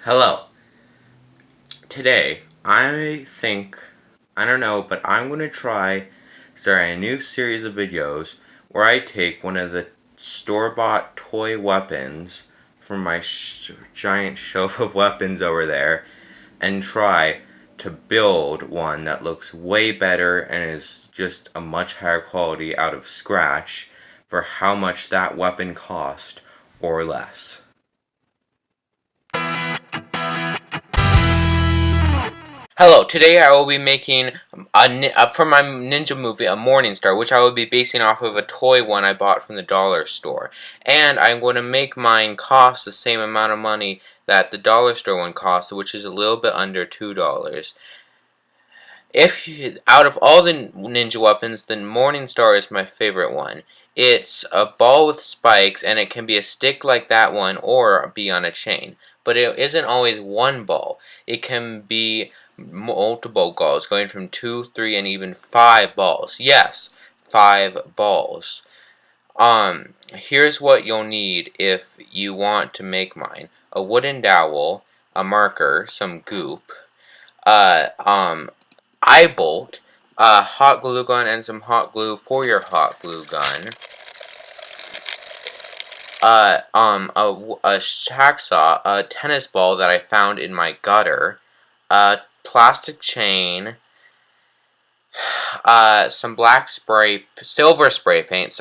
Hello. Today, I don't know, but I'm going to try starting a new series of videos where I take one of the store-bought toy weapons from my giant shelf of weapons over there and try to build one that looks way better and is just a much higher quality out of scratch for how much that weapon cost or less. Hello, today I will be making for my ninja movie a Morning Star, which I will be basing off of a toy one I bought from the dollar store. And I'm going to make mine cost the same amount of money that the dollar store one cost, which is a little bit under $2. Out of all the ninja weapons, the Morning Star is my favorite one. It's a ball with spikes, and it can be a stick like that one or be on a chain. But it isn't always one ball. It can be multiple balls, going from 2, 3, and even 5 balls. Yes, 5 balls. Here's what you'll need if you want to make mine: a wooden dowel, a marker, some goop, eye bolt, a hot glue gun, and some hot glue for your hot glue gun. A hacksaw, a tennis ball that I found in my gutter, a plastic chain, some silver spray paint,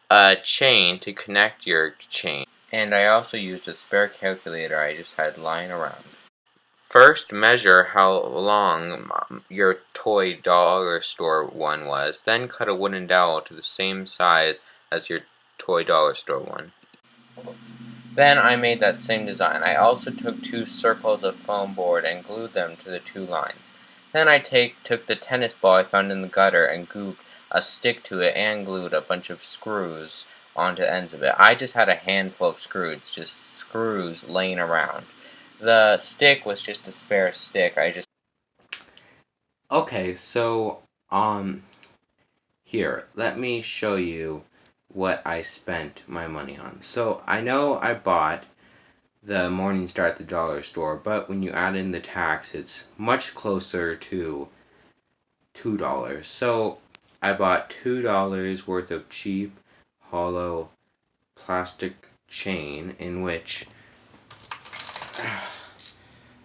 a chain to connect your chain, and I also used a spare calculator I just had lying around. First, measure how long your toy dollar store one was, then cut a wooden dowel to the same size as your toy dollar store one. Then I made that same design. I also took 2 circles of foam board and glued them to the 2 lines. Then I took the tennis ball I found in the gutter and glued a stick to it and glued a bunch of screws onto the ends of it. I just had a handful of screws, just screws laying around. The stick was just a spare stick. Okay, so, here, let me show you what I spent my money on. So, I know I bought the Morning Star at the dollar store, but when you add in the tax, it's much closer to $2. So, I bought $2 worth of cheap, hollow, plastic chain, in which,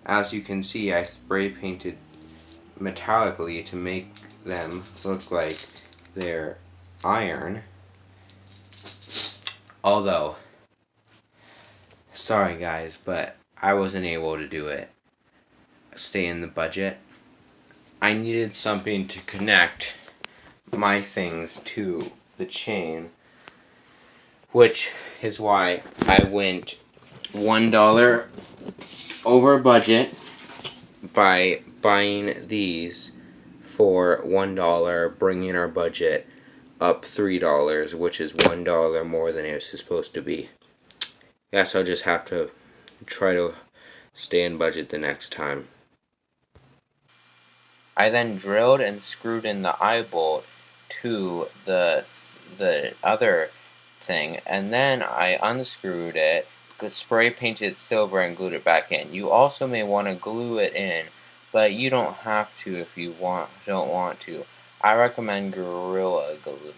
as you can see, I spray painted metallically to make them look like they're iron. Although, sorry guys, but I wasn't able to do it. Stay in the budget. I needed something to connect my things to the chain, which is why I went $1 over budget by buying these for $1, bringing our budget up $3, which is $1 more than it was supposed to be. Guess I'll just have to try to stay in budget the next time. I then drilled and screwed in the eye bolt to the other thing, and then I unscrewed it, spray painted it silver, and glued it back in. You also may want to glue it in, but you don't have to if you don't want to. I recommend Gorilla Glue.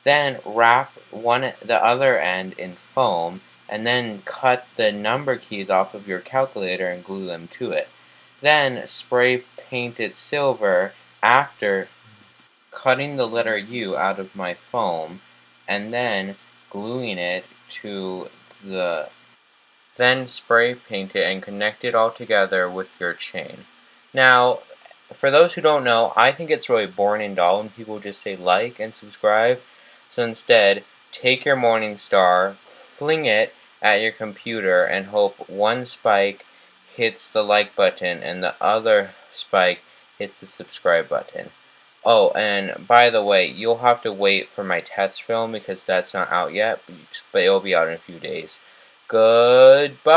Then wrap the other end in foam, and then cut the number keys off of your calculator and glue them to it. Then spray paint it silver after cutting the letter U out of my foam, and then gluing it to then spray paint it and connect it all together with your chain. Now, for those who don't know, I think it's really boring and dull when people just say like and subscribe. So instead, take your Morning Star, fling it at your computer, and hope one spike hits the like button and the other spike hits the subscribe button. Oh, and by the way, you'll have to wait for my test film because that's not out yet, but it'll be out in a few days. Goodbye!